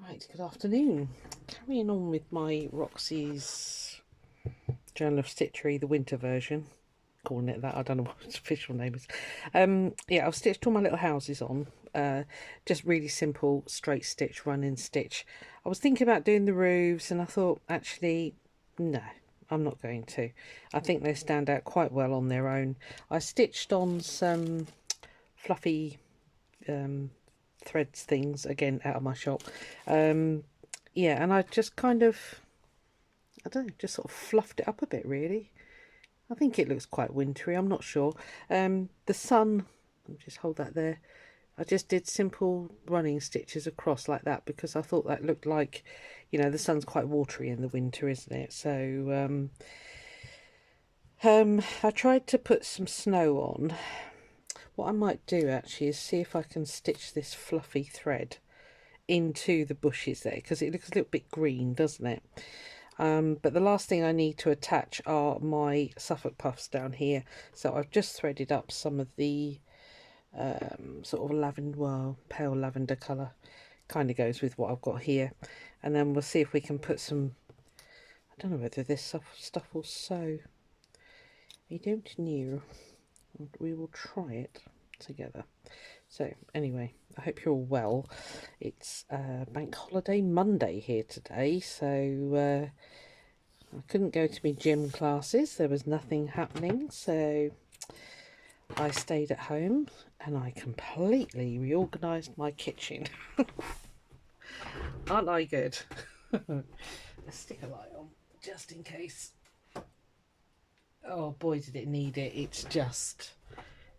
Right, good afternoon. Carrying on with my Roxy's Journal of Stitchery, the winter version. Calling it that, I don't know what its official name is. Yeah, I've stitched all my little houses on. Just really simple, straight stitch, running stitch. I was thinking about doing the roofs and I thought, actually, no, I'm not going to. I think they stand out quite well on their own. I stitched on some fluffy threads things again out of my shop. Yeah, and I just kind of, I don't know, just sort of fluffed it up a bit really. I think it looks quite wintry, I'm not sure. The sun, I'll just hold that there. I just did simple running stitches across like that because I thought that looked like, the sun's quite watery in the winter, isn't it? So I tried to put some snow on. What I might do actually is see if I can stitch this fluffy thread into the bushes there because it looks a little bit green, doesn't it? But the last thing I need to attach are my Suffolk puffs down here. So I've just threaded up some of the sort of lavender, well, pale lavender colour. Kind of goes with what I've got here. And then we'll see if we can put some, I don't know whether this stuff will sew. I don't know. We will try it together. So anyway, I hope you're all well. It's bank holiday Monday here today, so I couldn't go to my gym classes. There was nothing happening, so I stayed at home and I completely reorganised my kitchen. Aren't I good? Let's stick a light on just in case. Oh boy, did it need it.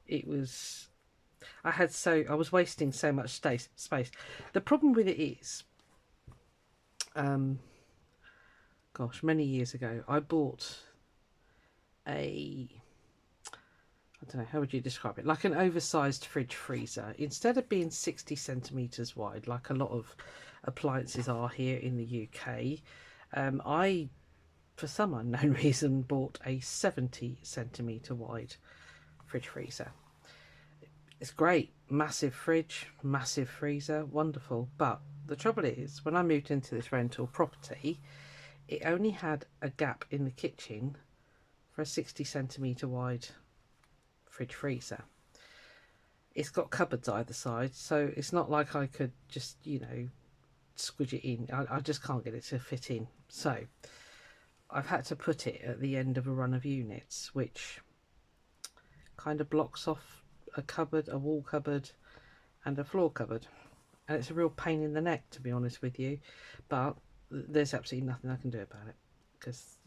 It was, I was wasting so much space. The problem with it is, gosh, many years ago, I bought I don't know, how would you describe it? Like an oversized fridge freezer. Instead of being 60 centimetres wide, like a lot of appliances are here in the UK, I, for some unknown reason, bought a 70 centimetre wide fridge freezer. It's great. Massive fridge, massive freezer, wonderful. But the trouble is, when I moved into this rental property, it only had a gap in the kitchen for a 60 centimetre wide fridge freezer. It's got cupboards either side, so it's not like I could just, squidge it in. I just can't get it to fit in. So I've had to put it at the end of a run of units, which kind of blocks off a cupboard, a wall cupboard, and a floor cupboard. And it's a real pain in the neck, to be honest with you. But there's absolutely nothing I can do about it because,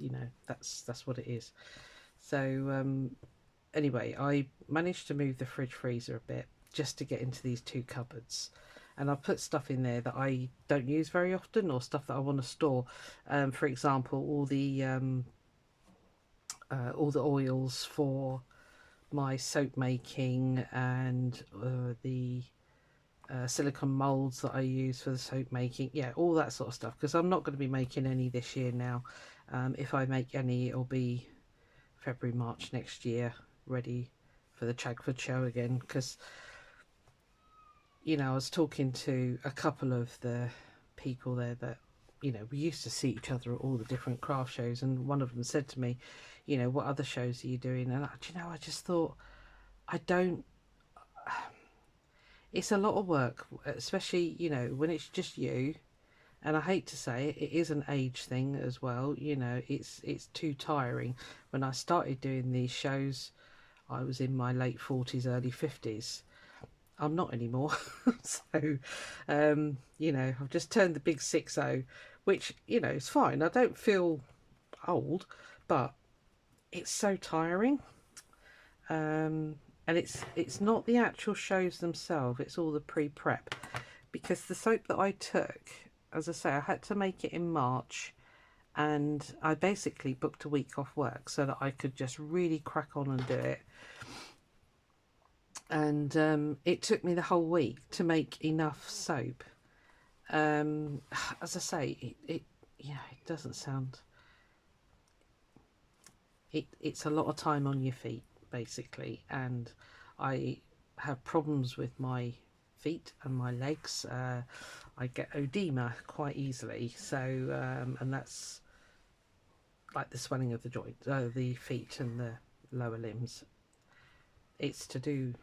that's what it is. So anyway, I managed to move the fridge freezer a bit just to get into these two cupboards. And I've put stuff in there that I don't use very often or stuff that I want to store. For example, all the oils for my soap making and the silicone molds that I use for the soap making. Yeah, all that sort of stuff. Because I'm not going to be making any this year now. If I make any, it'll be February, March next year, ready for the Chagford show again. Because, I was talking to a couple of the people there that, we used to see each other at all the different craft shows, and one of them said to me, what other shows are you doing? And I just thought, I don't, it's a lot of work, especially, when it's just you. And I hate to say it, it is an age thing as well. It's too tiring. When I started doing these shows, I was in my late 40s, early 50s. I'm not anymore. So, I've just turned the big 60, which, is fine. I don't feel old, but it's so tiring. And it's not the actual shows themselves, it's all the pre-prep. Because the soap that I took, as I say, I had to make it in March, and I basically booked a week off work so that I could just really crack on and do it. And it took me the whole week to make enough soap. As I say, it doesn't sound. It's a lot of time on your feet basically, and I have problems with my feet and my legs. I get oedema quite easily, so and that's like the swelling of the joint, the feet and the lower limbs. It's to do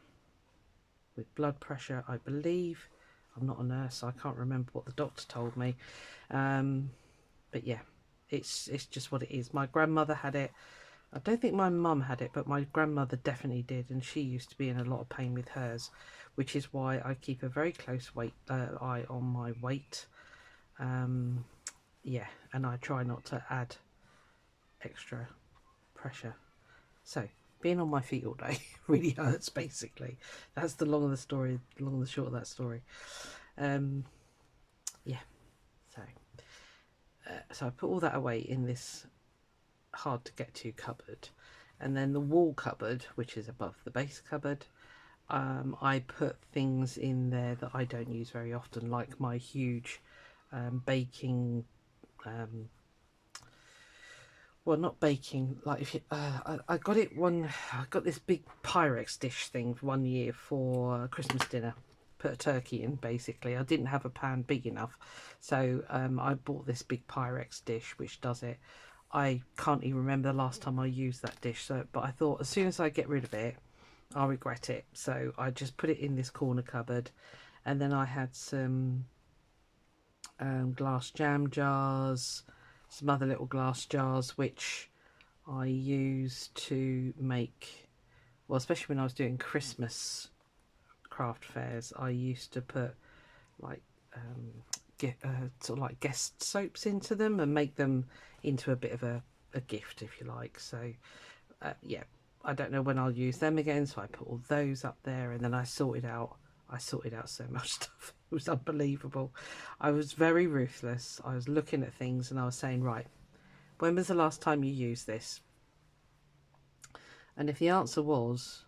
with blood pressure, I believe. I'm not a nurse, so I can't remember what the doctor told me. But yeah, it's just what it is. My grandmother had it. I don't think my mum had it, but my grandmother definitely did, and she used to be in a lot of pain with hers, which is why I keep a very close eye on my weight. Yeah, and I try not to add extra pressure. So being on my feet all day really hurts, basically. That's the long and the story, long and the short of that story. Yeah, so I put all that away in this hard to get to cupboard, and then the wall cupboard, which is above the base cupboard, I put things in there that I don't use very often, like my huge baking, well, not baking, like if you, I got this big Pyrex dish thing one year for Christmas dinner. Put a turkey in, basically. I didn't have a pan big enough, so I bought this big Pyrex dish which does it. I can't even remember the last time I used that dish, so but I thought as soon as I get rid of it I'll regret it, so I just put it in this corner cupboard. And then I had some glass jam jars, some other little glass jars which I used to make, well, especially when I was doing Christmas craft fairs, I used to put like sort of like guest soaps into them and make them into a bit of a gift, if you like. So yeah, I don't know when I'll use them again, so I put all those up there, and then I sorted out so much stuff. It was unbelievable. I was very ruthless. I was looking at things and I was saying, right, when was the last time you used this? And if the answer was,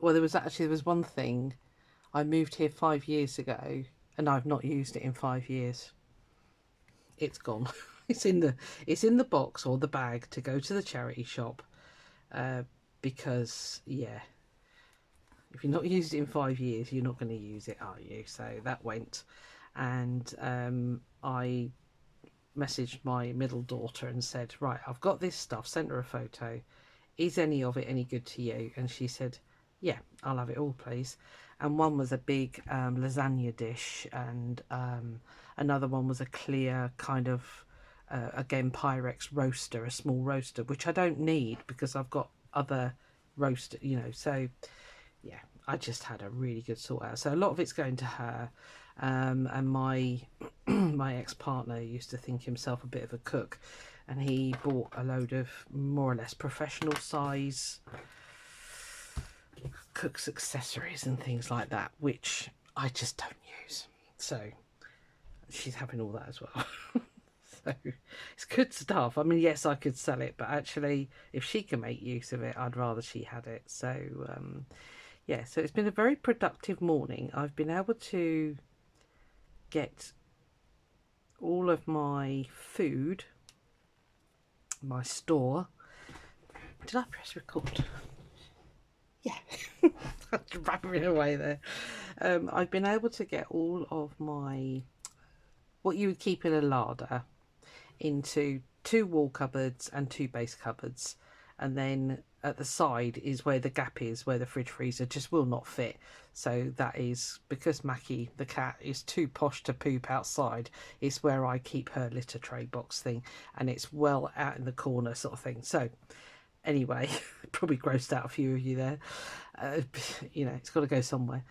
well, there was one thing. I moved here 5 years ago and I've not used it in 5 years. It's gone. It's in the box or the bag to go to the charity shop, because yeah, if you're not used it in 5 years, you're not going to use it, are you? So that went, and I messaged my middle daughter and said, right, I've got this stuff, sent her a photo. Is any of it any good to you? And she said, yeah, I'll have it all, please. And one was a big lasagna dish, and another one was a clear kind of, again, Pyrex roaster, a small roaster, which I don't need because I've got other roaster, you know. So yeah, I just had a really good sort out. So a lot of it's going to her, and my my ex-partner used to think himself a bit of a cook, and he bought a load of more or less professional size cook's accessories and things like that, which I just don't use. So she's having all that as well. So it's good stuff. I mean, yes, I could sell it, but actually if she can make use of it, I'd rather she had it. So yeah, so it's been a very productive morning. I've been able to get all of my food, my store. Did I press record? Yeah. Rattling away there. I've been able to get all of my, what you would keep in a larder, into 2 wall cupboards and 2 base cupboards, and then at the side is where the gap is, where the fridge freezer just will not fit. So that is because Mackie the cat is too posh to poop outside. It's where I keep her litter tray box thing, and it's well out in the corner sort of thing. So anyway, probably grossed out a few of you there. You know, it's got to go somewhere.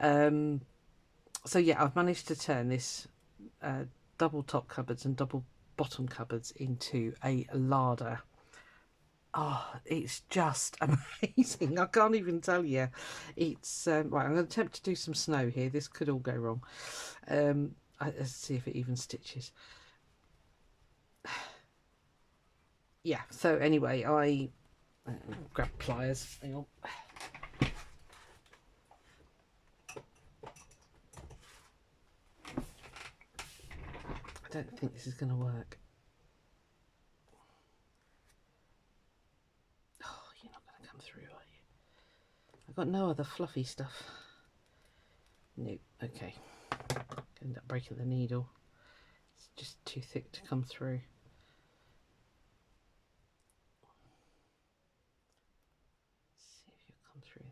So yeah, I've managed to turn this double top cupboards and double bottom cupboards into a larder. Oh, it's just amazing. I can't even tell you. It's right, I'm going to attempt to do some snow here. This could all go wrong. Let's see if it even stitches. Yeah, so anyway, I grab pliers. Hang on. I don't think this is going to work. Oh, you're not going to come through, are you? I've got no other fluffy stuff. No, okay. End up breaking the needle. It's just too thick to come through. Let's see if you'll come through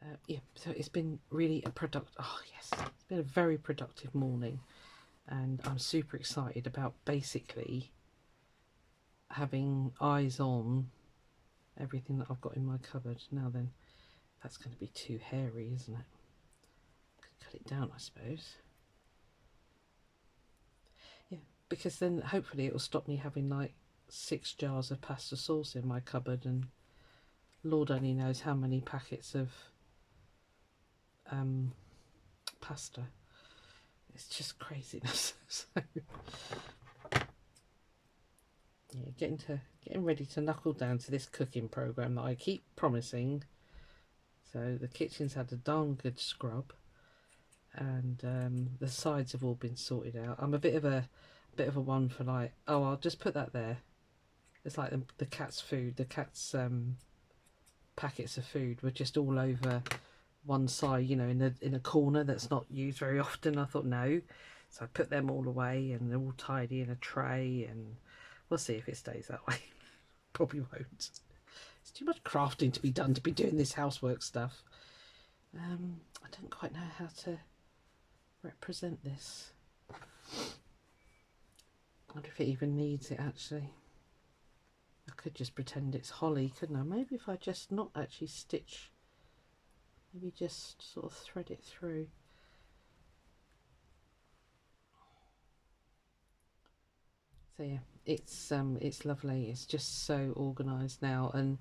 there. Yeah, so it's been really a productive. Oh yes, it's been a very productive morning, and I'm super excited about basically having eyes on everything that I've got in my cupboard. Now then, that's going to be too hairy, isn't it? Could cut it down, I suppose. Yeah, because then hopefully it will stop me having like 6 jars of pasta sauce in my cupboard, and Lord only knows how many packets of pasta. It's just craziness. So yeah, getting ready to knuckle down to this cooking program that I keep promising. So the kitchen's had a darn good scrub, and the sides have all been sorted out. I'm a bit of a one for like, oh, I'll just put that there. It's like the cat's food. The cat's packets of food were just all over one side, you know, in a corner that's not used very often. I thought no, so I put them all away, and they're all tidy in a tray, and we'll see if it stays that way. Probably won't. It's too much crafting to be done to be doing this housework stuff. I don't quite know how to represent this. I wonder if it even needs it actually. I could just pretend it's holly, couldn't I? Maybe if I just not actually stitch, maybe just sort of thread it through. So yeah, it's lovely. It's just so organised now, and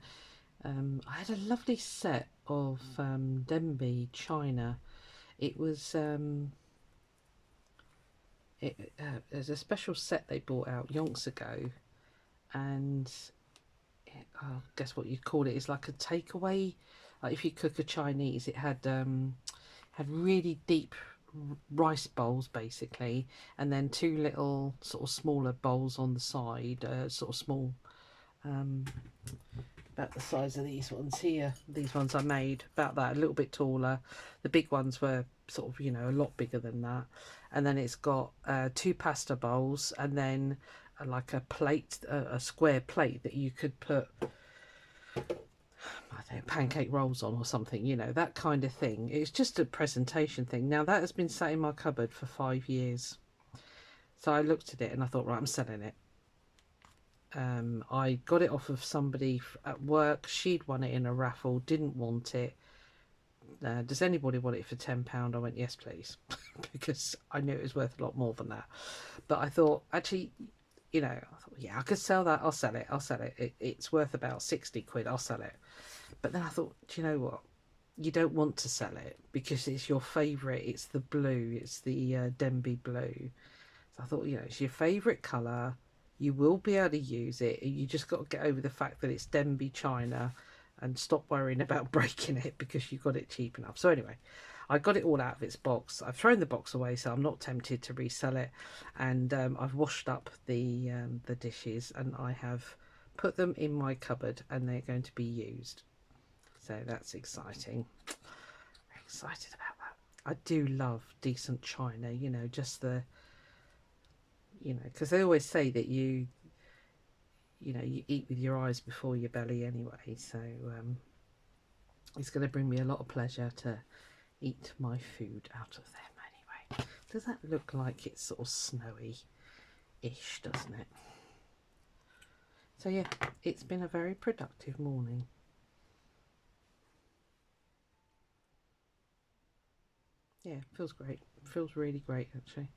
I had a lovely set of Denby china. It was there's a special set they bought out yonks ago, and I guess what you'd call it is like a takeaway. Like if you cook a Chinese, it had really deep rice bowls basically, and then 2 little sort of smaller bowls on the side, sort of small, about the size of these ones here. These ones I made about that, a little bit taller. The big ones were sort of, you know, a lot bigger than that. And then it's got 2 pasta bowls, and then like a plate, a square plate that you could put, I don't know, pancake rolls on or something, you know, that kind of thing. It's just a presentation thing. Now that has been sat in my cupboard for 5 years. So I looked at it and I thought, right, I'm selling it. I got it off of somebody at work. She'd won it in a raffle, didn't want it. Does anybody want it for £10? I went, yes please, because I knew it was worth a lot more than that. But I thought, actually, you know, I thought, yeah, I could sell that. I'll sell it. It's worth about 60 quid. I'll sell it. But then I thought, do you know what? You don't want to sell it because it's your favourite. It's the blue. It's the Denby blue. So I thought, you know, it's your favourite colour. You will be able to use it. You just got to get over the fact that it's Denby china and stop worrying about breaking it because you got it cheap enough. So anyway, I got it all out of its box. I've thrown the box away, so I'm not tempted to resell it. And I've washed up the dishes, and I have put them in my cupboard, and they're going to be used. So that's exciting. Very excited about that. I do love decent china, you know, just the, you know, because they always say that you know, you eat with your eyes before your belly anyway. So it's going to bring me a lot of pleasure to eat my food out of them anyway. Does that look like it's sort of snowy-ish, doesn't it? So yeah, it's been a very productive morning. Yeah, feels great. Feels really great actually.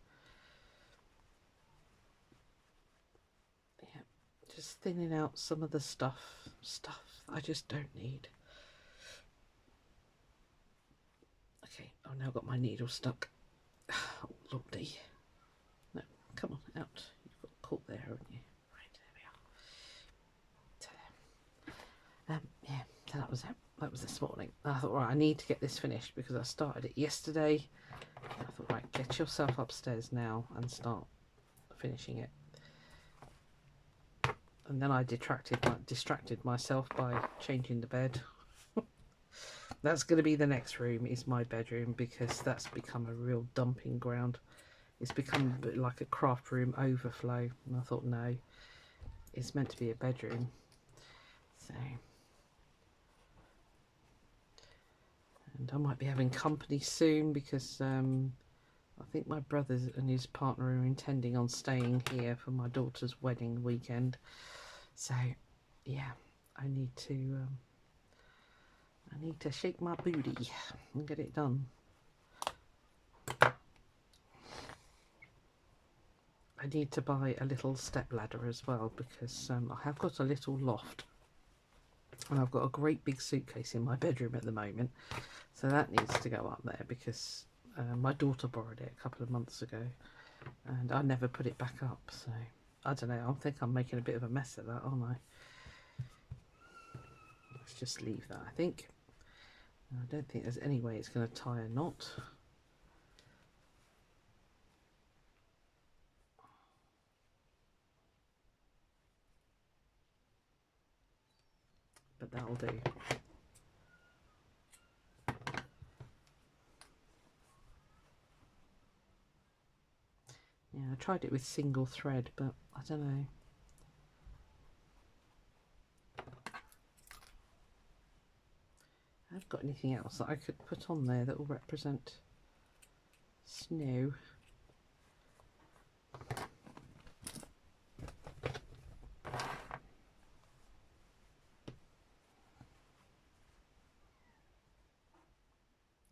Yeah, just thinning out some of the stuff I just don't need. Okay, I've now got my needle stuck. Oh lordy. No, come on, out. You've got caught there, haven't you? Right, there we are. So, yeah, so that was it. That was this morning. I thought, right, I need to get this finished because I started it yesterday. I thought, right, get yourself upstairs now and start finishing it. And then I distracted myself by changing the bed. That's going to be the next room, is my bedroom, because that's become a real dumping ground. It's become a bit like a craft room overflow, and I thought, no, it's meant to be a bedroom. So, and I might be having company soon, because I think my brother and his partner are intending on staying here for my daughter's wedding weekend. So, yeah, I need to shake my booty and get it done. I need to buy a little step ladder as well, because I have got a little loft and I've got a great big suitcase in my bedroom at the moment, so that needs to go up there, because my daughter borrowed it a couple of months ago and I never put it back up. So I don't know, I think I'm making a bit of a mess of that, aren't I? Let's just leave that, I think. I don't think there's any way it's going to tie a knot. But that'll do. Yeah, I tried it with single thread, but I don't know. I haven't got anything else that I could put on there that will represent snow.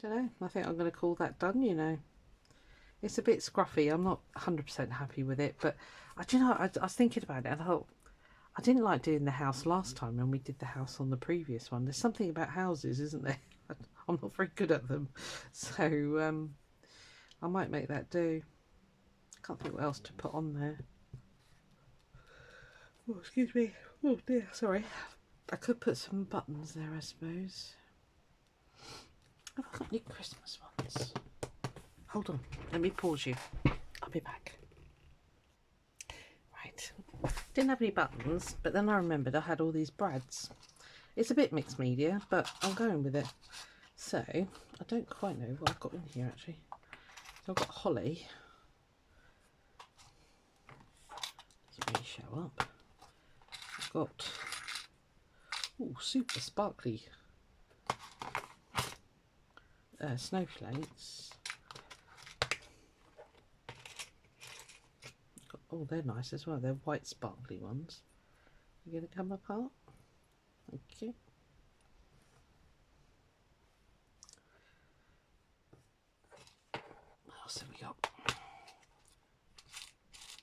Don't know, I think I'm going to call that done, you know. It's a bit scruffy, I'm not 100% happy with it, but do you know, I was thinking about it and I thought, I didn't like doing the house last time when we did the house on the previous one. There's something about houses, isn't there? I'm not very good at them, so I might make that do. Can't think what else to put on there. Oh, excuse me. Oh dear, sorry. I could put some buttons there, I suppose. Have I got any Christmas ones? Hold on, let me pause you. I'll be back. Right, didn't have any buttons, but then I remembered I had all these brads. It's a bit mixed media, but I'm going with it. So, I don't quite know what I've got in here actually. So I've got holly. Doesn't really show up. I've got super sparkly snowflakes. Oh, they're nice as well. They're white sparkly ones. You're going to come apart? Thank you. What else have we got?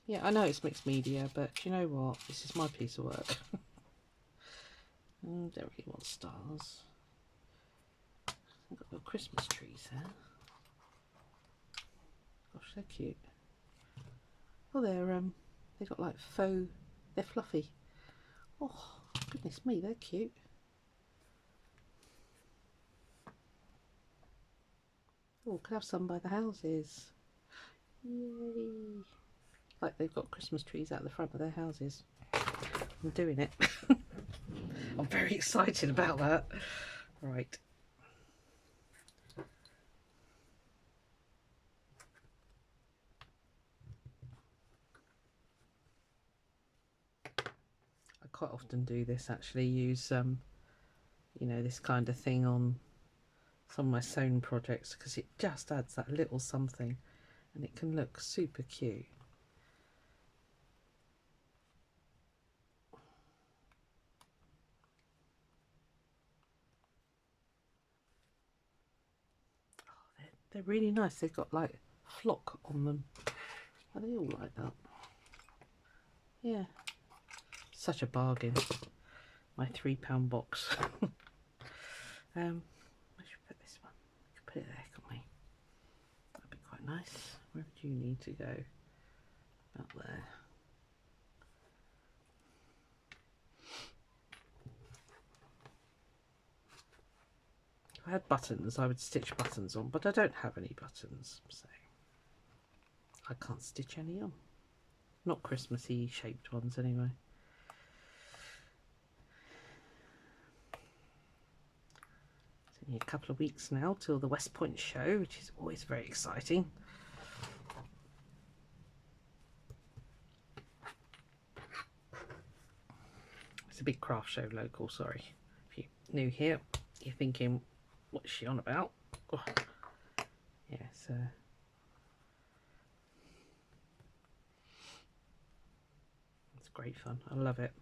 Yeah, I know it's mixed media, but you know what? This is my piece of work. Don't really want stars. I've got little Christmas trees there. Gosh, they're cute. Oh, they've got like faux, they're fluffy. Oh, goodness me, they're cute. Oh, could have some by the houses. Yay. Like they've got Christmas trees out the front of their houses. I'm doing it. I'm very excited about that. Right. I quite often do this actually, use you know, this kind of thing on some of my sewn projects, because it just adds that little something and it can look super cute. Oh, they're really nice. They've got like flock on them. Are they all like that? Yeah. Such a bargain. My £3 box. Where should we put this one? We could put it there, can't we? That'd be quite nice. Where would you need to go? About there. If I had buttons, I would stitch buttons on, but I don't have any buttons, so I can't stitch any on. Not Christmassy shaped ones anyway. Only a couple of weeks now till the West Point show, which is always very exciting. It's a big craft show local, sorry. If you're new here, you're thinking, what's she on about? Oh. Yeah, so it's great fun. I love it.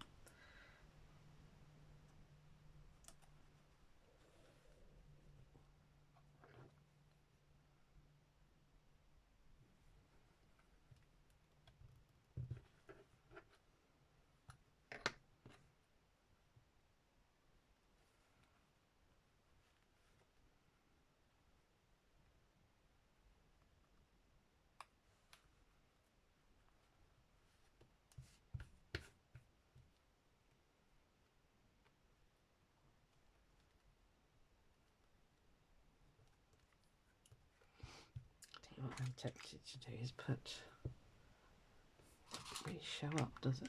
What I'm tempted to do is put, really show up, does it?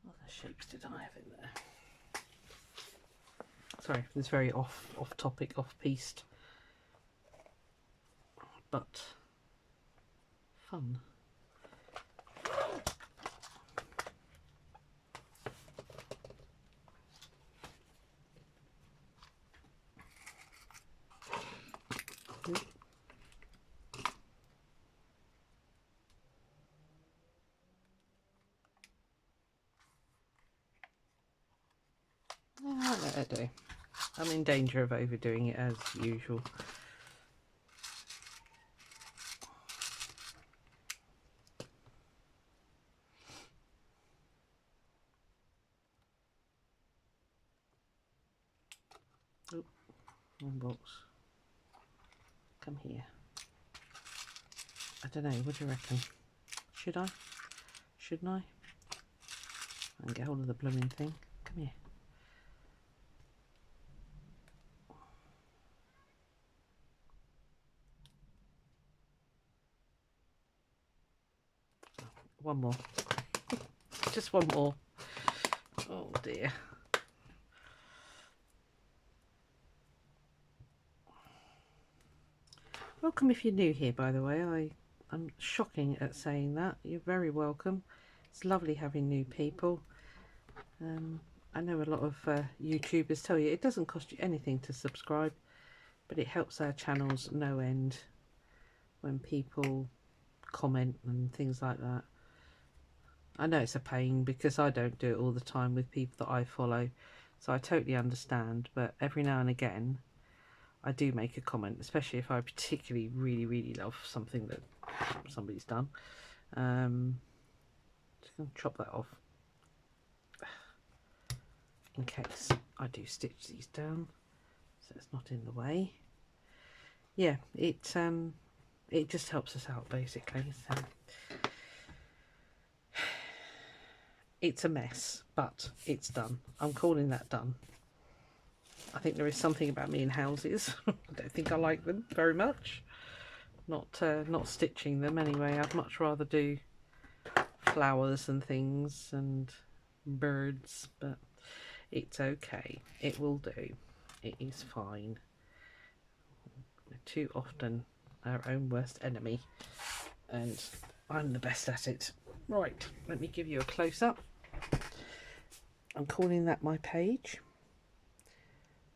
What other shapes did I have in there? Sorry, this very off topic, off piste, but fun. Oh, I do. I'm in danger of overdoing it as usual. Oh, one box. Come here. I don't know, what do you reckon? Should I? Shouldn't I? And get hold of the blooming thing. Come here. One more. Just one more. Oh dear. Welcome if you're new here, by the way. I'm shocking at saying that. You're very welcome. It's lovely having new people. I know a lot of YouTubers tell you it doesn't cost you anything to subscribe, but it helps our channels no end when people comment and things like that. I know it's a pain because I don't do it all the time with people that I follow, so I totally understand, but every now and again I do make a comment, especially if I particularly really love something that somebody's done. Just going to chop that off in case I do stitch these down so it's not in the way. Yeah, it just helps us out basically. So it's a mess, but it's done. I'm calling that done. I think there is something about me in houses. I don't think I like them very much. Not stitching them anyway. I'd much rather do flowers and things and birds, but it's okay. It will do. It is fine. We're too often our own worst enemy, and I'm the best at it. Right, let me give you a close-up. I'm calling that my page.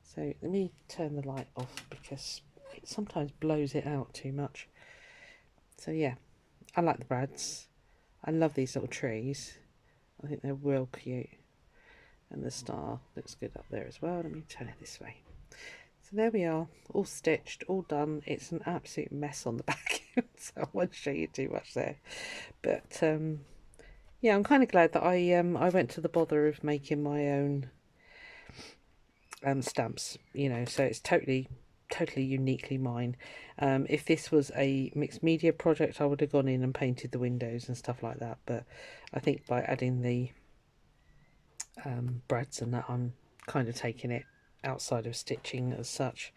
So let me turn the light off because it sometimes blows it out too much. So yeah, I like the brads. I love these little trees. I think they're real cute. And the star looks good up there as well. Let me turn it this way. So there we are, all stitched, all done. It's an absolute mess on the back, so I won't show you too much there. But yeah, I'm kind of glad that I went to the bother of making my own stamps, you know, so it's totally uniquely mine. If this was a mixed media project, I would have gone in and painted the windows and stuff like that, but I think by adding the brads and that, I'm kind of taking it outside of stitching as such.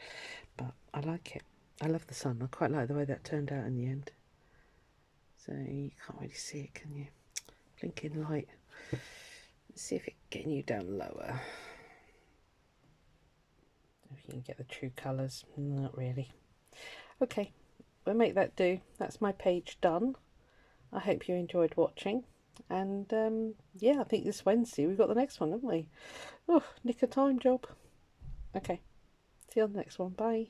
But I like it. I love the sun. I quite like the way that turned out in the end. So you can't really see it, can you? Blinking light. Let's see if it's getting you down lower. If you can get the true colours. Not really. Okay, we'll make that do. That's my page done. I hope you enjoyed watching. And yeah, I think this Wednesday we've got the next one, haven't we? Oh, nick of time job. Okay, see you on the next one. Bye.